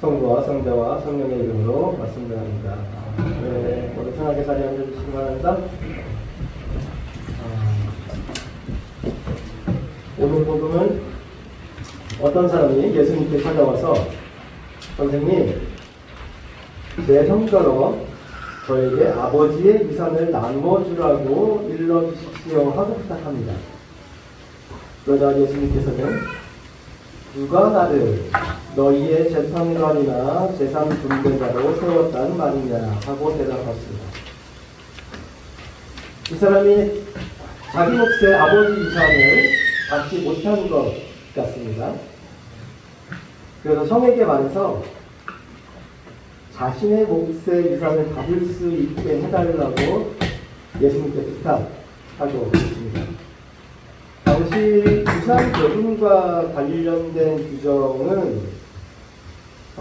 성부와 성자와 성령의 이름으로 말씀드립니다. 네, 모두 편하게 자리에 앉아주시기 바랍니다. 오늘 복음은 어떤 사람이 예수님께 찾아와서 선생님, 제 형제로 저에게 아버지의 유산을 나누어 주라고 일러주십시오 하고 부탁합니다. 그러자 예수님께서는 누가 나를 너희의 재판관이나 재산 분배자로 세웠다는 말이냐 하고 대답하십니다. 이 사람이 자기 몫의 아버지 유산을 받지 못한 것 같습니다. 그래서 성에게 말해서 자신의 몫의 유산을 받을 수 있게 해달라고 예수님께 부탁하고 있습니다. 당시 유산 배분과 관련된 규정은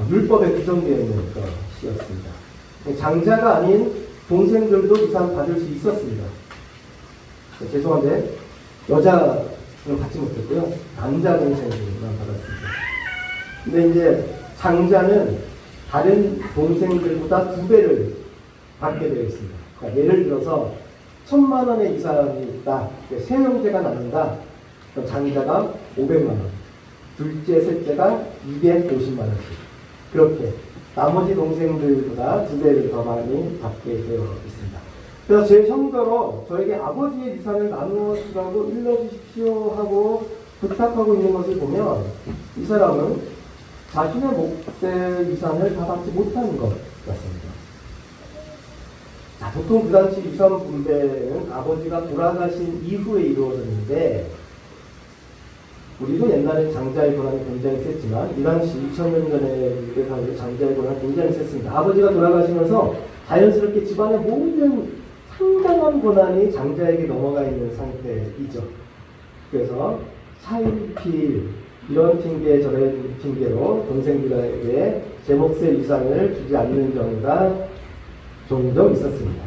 율법에 규정되어 있는 것이었습니다. 장자가 아닌 동생들도 유산 받을 수 있었습니다. 죄송한데 여자는 받지 못했고요. 남자 동생들만 받았습니다. 근데 이제 장자는 다른 동생들보다 2배를 받게 되어 있습니다. 그러니까 예를 들어서 1,000만 원의 유산이 있다. 세 형제가 나눈다. 그럼 장자가 500만 원, 둘째, 셋째가 250만 원씩. 그렇게 나머지 동생들보다 2배를 더 많이 받게 되어 있습니다. 그래서 제 형제로 저에게 아버지의 유산을 나누어 주라고 일러주십시오 하고 부탁하고 있는 것을 보면 이 사람은 자신의 몫의 유산을 다 받지 못하는 것 같습니다. 자, 보통 그 당시 유산 분배는 아버지가 돌아가신 이후에 이루어졌는데, 우리도 옛날에 장자의 권한이 굉장히 셌지만 이 당시 2000년 전에 미국에서 장자의 권한이 굉장히 셌습니다. 아버지가 돌아가시면서 자연스럽게 집안의 모든 상당한 권한이 장자에게 넘어가 있는 상태이죠. 그래서 차일피일 이런 핑계 저런 핑계로 동생들에게 제 몫의 유산을 주지 않는 경우가 종종 있었습니다.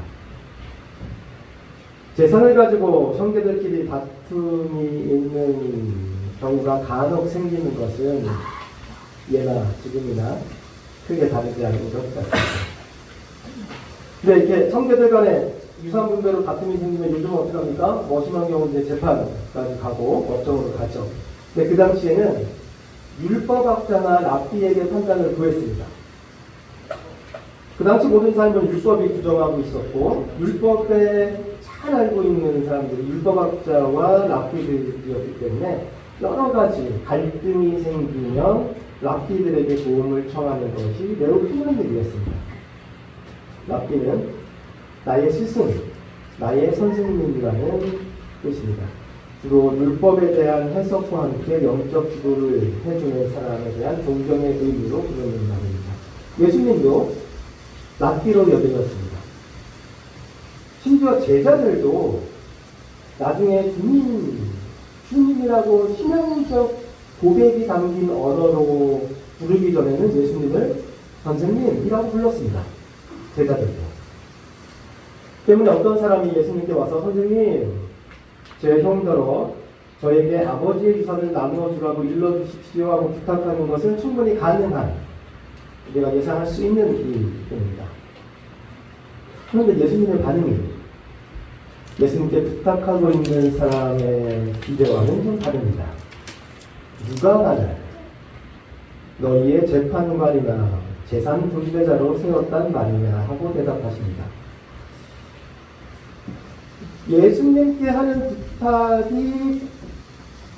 재산을 가지고 형제들끼리 다툼이 있는 경우가 간혹 생기는 것은 예나 지금이나 크게 다르지 않은 것 같습니다. 근데 이렇게 형제들 간에 유산 분배로 다툼이 생기면 요즘은 어떻게 합니까? 심한 경우는 재판까지 가고 법정으로 가죠. 근데 그 당시에는 율법학자나 랍비에게 판단을 구했습니다. 그 당시 모든 사람들은 율법이 규정하고 있었고, 율법에 잘 알고 있는 사람들이 율법학자와 랍비들이었기 때문에 여러 가지 갈등이 생기면 랍비들에게 도움을 청하는 것이 매우 흔한 일이었습니다. 랍비는 나의 스승, 나의 선생님이라는 뜻입니다. 주로 율법에 대한 해석과 함께 영적 지도를 해주는 사람에 대한 존경의 의미로 부르는 말입니다. 예수님도 랍비로 여겨졌습니다. 심지어 제자들도 나중에 주님이라고 신앙적 고백이 담긴 언어로 부르기 전에는 예수님을 선생님이라고 불렀습니다. 제자들도. 때문에 어떤 사람이 예수님께 와서 선생님, 제 형제로 저에게 아버지의 유산을 나누어 주라고 일러주십시오 하고 부탁하는 것은 충분히 가능한, 우리가 예상할 수 있는 일입니다. 그런데 예수님의 반응이 예수님께 부탁하고 있는 사람의 기대와는 좀 다릅니다. 누가 나를 너희의 재판관이나 재산 분배자로 세웠단 말이냐 하고 대답하십니다. 예수님께 하는 부탁이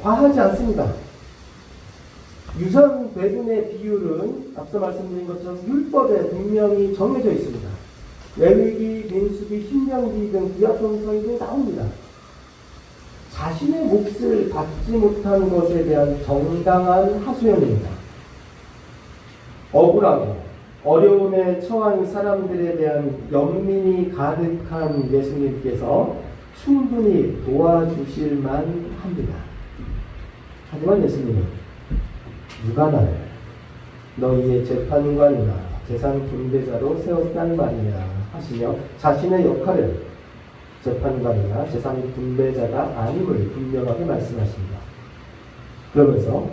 과하지 않습니다. 유산 배분의 비율은 앞서 말씀드린 것처럼 율법에 분명히 정해져 있습니다. 레위기, 민수기, 신명기 등 구약성서에도 나옵니다. 자신의 몫을 받지 못한 것에 대한 정당한 하소연입니다. 억울하고 어려움에 처한 사람들에 대한 연민이 가득한 예수님께서 충분히 도와주실만 합니다. 하지만 예수님은 누가 나를 너희의 재판관이나 재산 분배자로 세웠단 말이냐 하시며 자신의 역할을 재판관이나 재산 분배자가 아님을 분명하게 말씀하십니다. 그러면서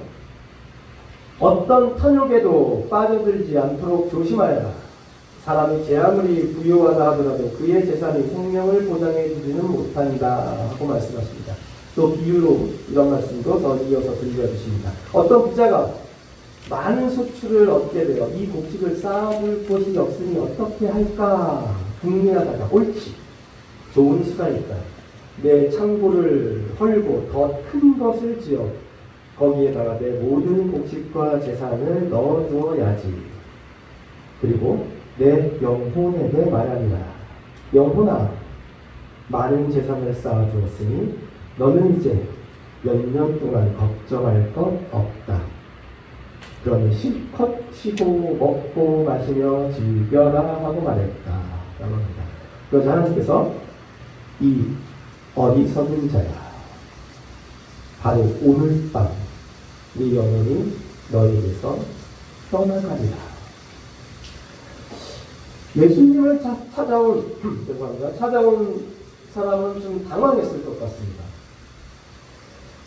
어떤 탐욕에도 빠져들지 않도록 조심하여라. 사람이 제 아무리 부유하다 하더라도 그의 재산이 생명을 보장해 주지는 못한다 하고 말씀하십니다. 또 비유로 이런 말씀도 더 이어서 들려주십니다. 어떤 부자가 많은 소출을 얻게 되어 이 곡식을 쌓아둘 곳이 없으니 어떻게 할까 궁리하다가 옳지, 좋은 수가 있다. 내 창고를 헐고 더 큰 것을 지어 거기에다가 내 모든 곡식과 재산을 넣어두어야지. 그리고 내 영혼에게 말하니라. 영혼아, 많은 재산을 쌓아두었으니 너는 이제 몇 년 동안 걱정할 것 없다. 그러니 실컷 쉬고 먹고 마시며 즐겨라 하고 말했다. 라고 합니다. 그러자 하나님께서 이 어리석은 자야, 바로 오늘 밤 네 영혼이 너에게서 떠나가리라. 예수님을 찾아온 사람은 좀 당황했을 것 같습니다.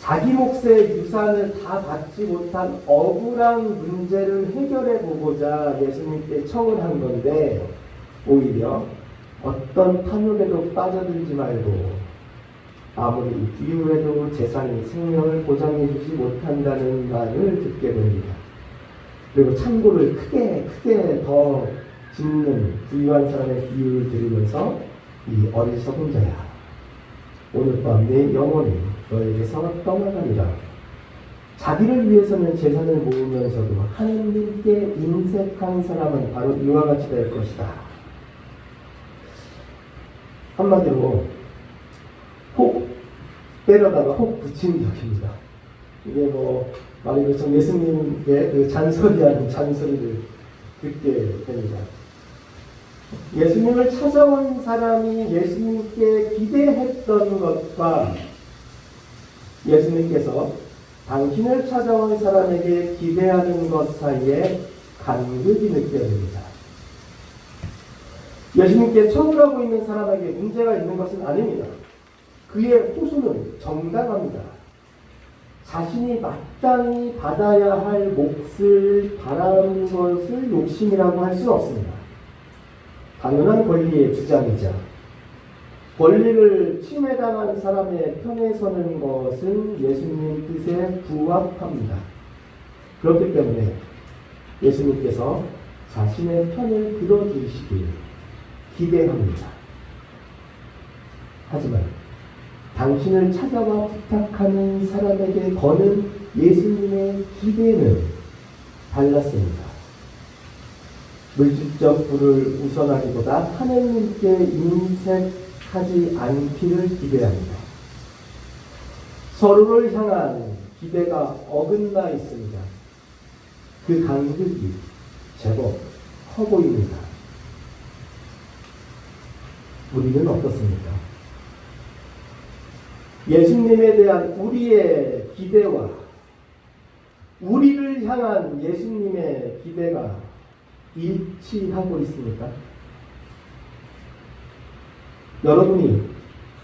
자기 몫의 유산을 다 받지 못한 억울한 문제를 해결해 보고자 예수님께 청을 한 건데, 오히려 어떤 탐욕에도 빠져들지 말고 아무리 부유해도 재산이 생명을 보장해 주지 못한다는 말을 듣게 됩니다. 그리고 창고를 크게 더 짓는 부유한 사람의 비유를 들으면서 이 어리석은 자야, 오늘 밤 내 영혼이 너에게서 떠나가리라. 자기를 위해서는 재산을 모으면서도 하나님께 인색한 사람은 바로 이와 같이 될 것이다. 한마디로 혹 때려다가 혹 붙인 격입니다. 이게 말이 그렇죠. 예수님의 그 잔소리하는 잔소리를 듣게 됩니다. 예수님을 찾아온 사람이 예수님께 기대했던 것과 예수님께서 당신을 찾아온 사람에게 기대하는 것 사이에 간극이 느껴집니다. 예수님께 청구하고 있는 사람에게 문제가 있는 것은 아닙니다. 그의 호소는 정당합니다. 자신이 마땅히 받아야 할 몫을 바라는 것을 욕심이라고 할 수는 없습니다. 당연한 권리의 주장이자 권리를 침해당한 사람의 편에 서는 것은 예수님 뜻에 부합합니다. 그렇기 때문에 예수님께서 자신의 편을 들어주시길 기대합니다. 하지만 당신을 찾아와 부탁하는 사람에게 거는 예수님의 기대는 달랐습니다. 물질적 부를 우선하기보다 하나님께 인색하지 않기를 기대합니다. 서로를 향한 기대가 어긋나 있습니다. 그 간극이 제법 커 보입니다. 우리는 어떻습니까? 예수님에 대한 우리의 기대와 우리를 향한 예수님의 기대가 일치하고 있습니까? 여러분이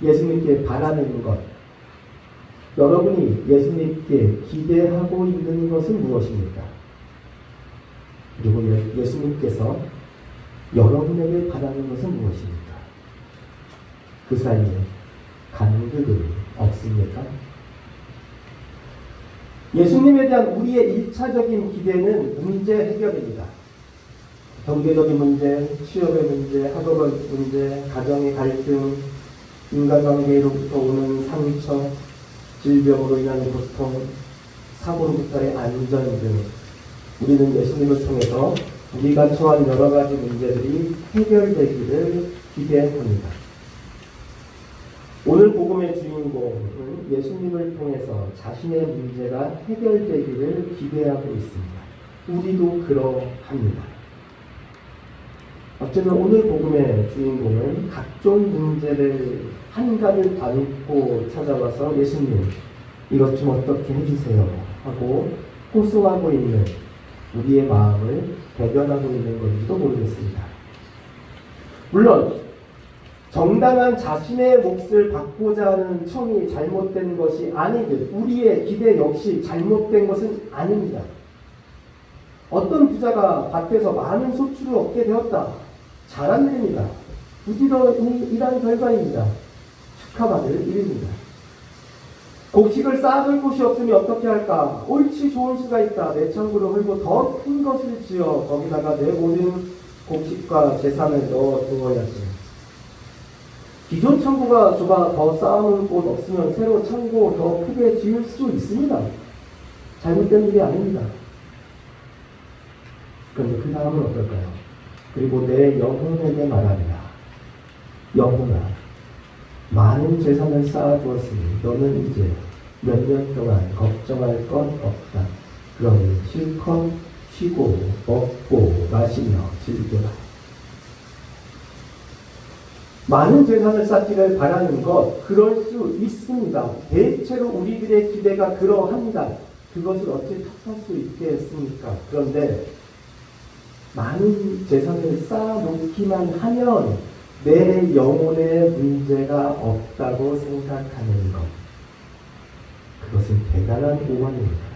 예수님께 바라는 것, 여러분이 예수님께 기대하고 있는 것은 무엇입니까? 그리고 예수님께서 여러분에게 바라는 것은 무엇입니까? 그 사이에 간극은 없습니까? 예수님에 대한 우리의 1차적인 기대는 문제 해결입니다. 경제적인 문제, 취업의 문제, 학업의 문제, 가정의 갈등, 인간관계로부터 오는 상처, 질병으로 인한 고통, 사고로부터의 안전 등 우리는 예수님을 통해서 우리가 처한 여러 가지 문제들이 해결되기를 기대합니다. 오늘 복음의 주인공은 예수님을 통해서 자신의 문제가 해결되기를 기대하고 있습니다. 우리도 그러합니다. 어쩌면 오늘 복음의 주인공은 각종 문제를 한가를 안고 찾아와서 예수님, 이것 좀 어떻게 해주세요 하고 호소하고 있는 우리의 마음을 대변하고 있는 건지도 모르겠습니다. 물론 정당한 자신의 몫을 받고자 하는 청이 잘못된 것이 아니듯 우리의 기대 역시 잘못된 것은 아닙니다. 어떤 부자가 밭에서 많은 소출을 얻게 되었다. 잘한 일입니다. 부지런히 일한 결과입니다. 축하받을 일입니다. 곡식을 쌓아둘 곳이 없으니 어떻게 할까? 옳지 좋을 수가 있다. 내 창고를 헐고 더 큰 것을 지어 거기다가 내 모든 곡식과 재산을 넣어 두어야지. 기존 창고가 좁아 더 쌓아놓을 곳 없으면 새로 창고 더 크게 지을 수 있습니다. 잘못된 일이 아닙니다. 그런데 그 다음은 어떨까요? 그리고 내 영혼에게 말하리라. 영혼아, 많은 재산을 쌓아두었으니 너는 이제 몇 년 동안 걱정할 것 없다. 그러니 실컷 쉬고 먹고 마시며 즐겨라. 많은 재산을 쌓기를 바라는 것, 그럴 수 있습니다. 대체로 우리들의 기대가 그러합니다. 그것을 어찌 탓할 수 있겠습니까? 그런데 많은 재산을 쌓아놓기만 하면 내 영혼에 문제가 없다고 생각하는 것, 그것은 대단한 오만입니다.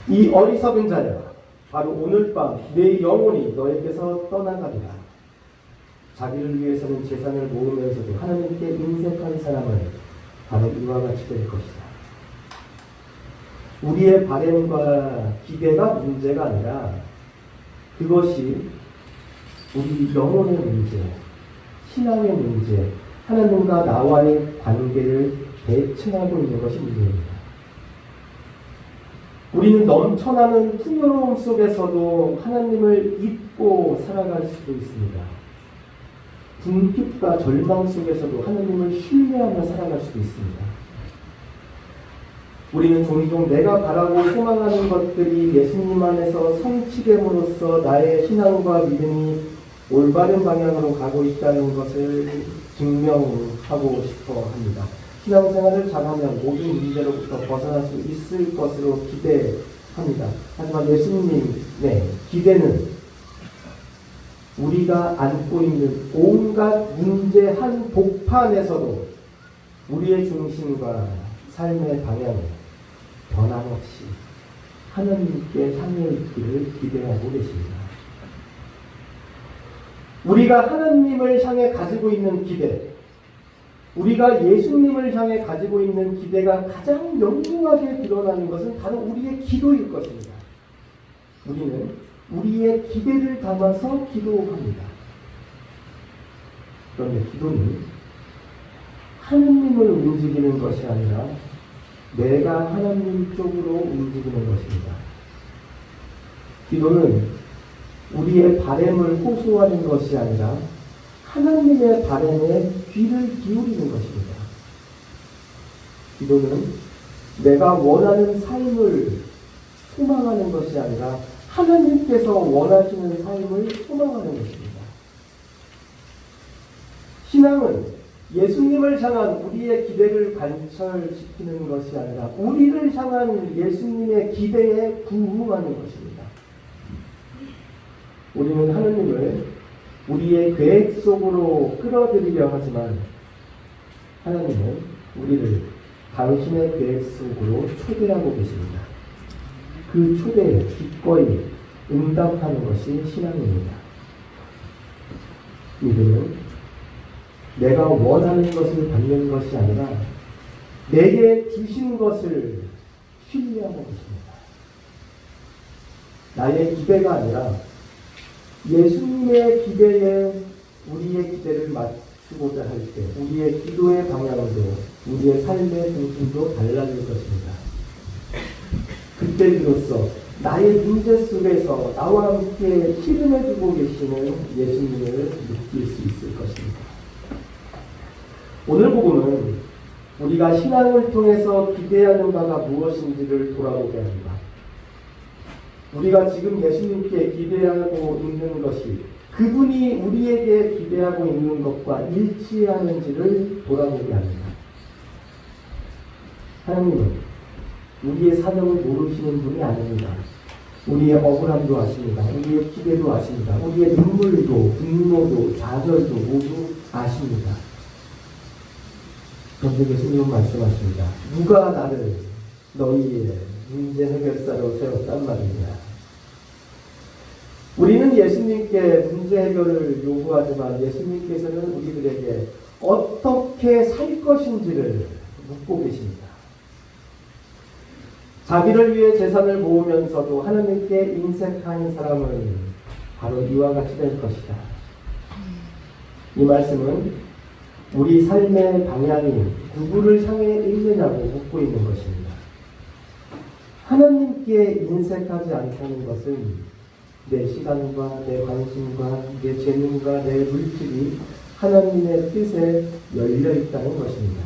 이 어리석은 자야, 바로 오늘 밤 내 영혼이 너에게서 떠나가리라. 자기를 위해서는 재산을 모으면서도 하나님께 인색한 사람은 바로 이와 같이 될 것이다. 우리의 바램과 기대가 문제가 아니라 그것이 우리 영혼의 문제, 신앙의 문제, 하나님과 나와의 관계를 대체하고 있는 것이 문제입니다. 우리는 넘쳐나는 풍요로움 속에서도 하나님을 잊고 살아갈 수도 있습니다. 궁핍과 절망 속에서도 하나님을 신뢰하며 살아갈 수도 있습니다. 우리는 종종 내가 바라고 소망하는 것들이 예수님 안에서 성취됨으로써 나의 신앙과 믿음이 올바른 방향으로 가고 있다는 것을 증명하고 싶어 합니다. 신앙생활을 잘하면 모든 문제로부터 벗어날 수 있을 것으로 기대합니다. 하지만 예수님의 기대는 우리가 안고 있는 온갖 문제 한 복판에서도 우리의 중심과 삶의 방향을 변함없이 하나님께 향해 있기를 기대하고 계십니다. 우리가 하나님을 향해 가지고 있는 기대, 우리가 예수님을 향해 가지고 있는 기대가 가장 영롱하게 드러나는 것은 바로 우리의 기도일 것입니다. 우리는 우리의 기대를 담아서 기도합니다. 그런데 기도는 하나님을 움직이는 것이 아니라 내가 하나님 쪽으로 움직이는 것입니다. 기도는 우리의 바램을 호소하는 것이 아니라 하나님의 바램에 귀를 기울이는 것입니다. 기도는 내가 원하는 삶을 소망하는 것이 아니라 하나님께서 원하시는 삶을 소망하는 것입니다. 신앙은 예수님을 향한 우리의 기대를 관철시키는 것이 아니라 우리를 향한 예수님의 기대에 부응하는 것입니다. 우리는 하나님을 우리의 계획 속으로 끌어들이려 하지만 하나님은 우리를 당신의 계획 속으로 초대하고 계십니다. 그 초대에 기꺼이 응답하는 것이 신앙입니다. 믿음은 내가 원하는 것을 받는 것이 아니라 내게 주신 것을 신뢰하는 것입니다. 나의 기대가 아니라 예수님의 기대에 우리의 기대를 맞추고자 할 때 우리의 기도의 방향도 우리의 삶의 중심도 달라질 것입니다. 그때 비로소 나의 문제 속에서 나와 함께 씨름해주고 계시는 예수님을 느낄 수 있을 것입니다. 오늘 복음은 우리가 신앙을 통해서 기대하는 바가 무엇인지를 돌아보게 합니다. 우리가 지금 예수님께 기대하고 있는 것이 그분이 우리에게 기대하고 있는 것과 일치하는지를 돌아보게 합니다. 하나님은 우리의 사정을 모르시는 분이 아닙니다. 우리의 억울함도 아십니다. 우리의 기대도 아십니다. 우리의 눈물도 분노도 좌절도 모두 아십니다. 그런데 예수님은 말씀하십니다. 누가 나를 너희의 문제 해결사로 세웠단 말입니다. 우리는 예수님께 문제 해결을 요구하지만 예수님께서는 우리들에게 어떻게 살 것인지를 묻고 계십니다. 자기를 위해 재산을 모으면서도 하나님께 인색한 사람은 바로 이와 같이 될 것이다. 이 말씀은 우리 삶의 방향이 누구를 향해 있느냐고 묻고 있는 것입니다. 하나님께 인색하지 않다는 것은 내 시간과 내 관심과 내 재능과 내 물질이 하나님의 뜻에 열려 있다는 것입니다.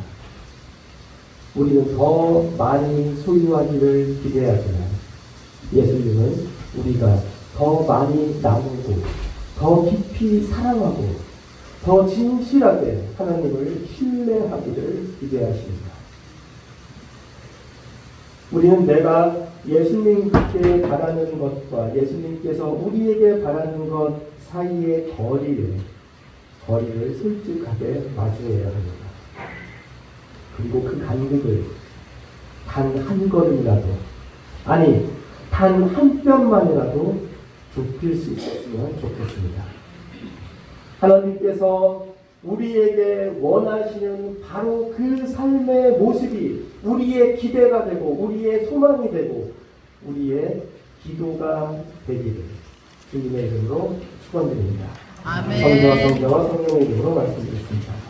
우리는 더 많이 소유하기를 기대하지만 예수님은 우리가 더 많이 나누고 더 깊이 사랑하고 더 진실하게 하나님을 신뢰하기를 기대하십니다. 우리는 내가 예수님께 바라는 것과 예수님께서 우리에게 바라는 것 사이의 거리를 솔직하게 마주해야 합니다. 그리고 그 간극을 단 한 걸음이라도, 아니 단 한 뼘만이라도 좁힐 수 있었으면 좋겠습니다. 하나님께서 우리에게 원하시는 바로 그 삶의 모습이 우리의 기대가 되고 우리의 소망이 되고 우리의 기도가 되기를 주님의 이름으로 축원드립니다. 아멘. 성자와 성령의 이름으로 말씀드렸습니다.